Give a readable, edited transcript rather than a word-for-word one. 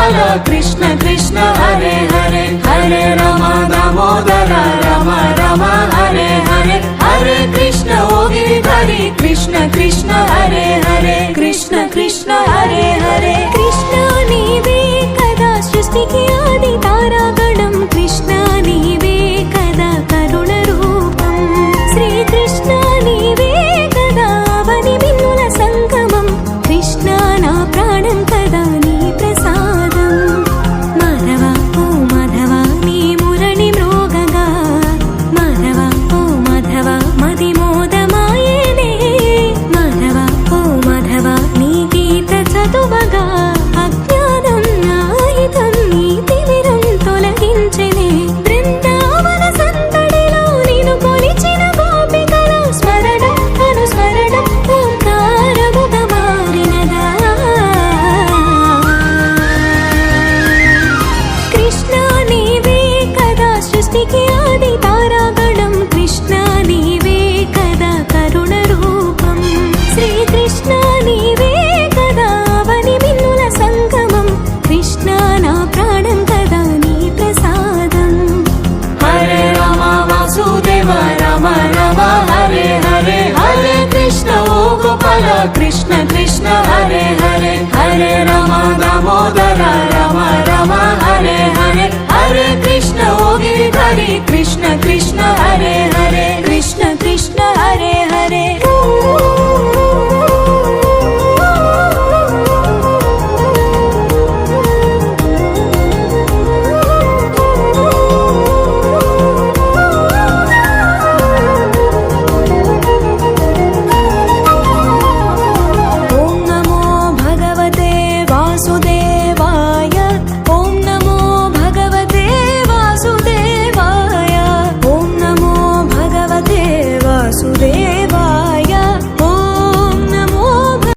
गोपाल कृष्ण कृष्ण हरे हरे हरे राम दामोदर राम राम हरे हरे हरे कृष्ण ओ गिरिधरी कृष्ण कृष्ण हरे हरे कृष्ण कृष्ण हरे हरे कृष्ण नीवे कदा सृष्टिकी आदि तारागणं कृष्ण नीवे कदा करुण रूपं श्री कृष्ण नीवे कदा वनि बिन्नुल संगमं कृष्ण ना प्राणं कदा नी प्रसादं माधव ओ माधव नी मुरळि मृगगा माधव ओ माधव मदि मोदमायेने माधव ओ माधव नी गीत चतुवगा अज्ञानं नाहितं नीतिविरं तोलगिंచెనే బృందావన సందడిలో నిన్ను కొలిచిన గోపికల స్మరణం అనుస్మరణం ఓంకారముగా మారినదా కృష్ణ నీవే కదా సృష్టికి ఆది తారాగణం కృష్ణ నీవే కదా కరుణ రూపం శ్రీ కృష్ణ నీవే కదా వని బిన్నుల సంగమం కృష్ణ నా ప్రాణం కదా నీ ప్రసాదం हरे राम वासुदेव राम राम हरे हरे हरे कृष्ण ओ गोपाल कृष्ण कृष्ण हरे हरे हरे राम दामोदर राम राम हरे हरे हरे कृष्ण ओ गिरिधरी कृष्ण कृष्ण हरे हरे कृष्ण कृष्ण हरे हरे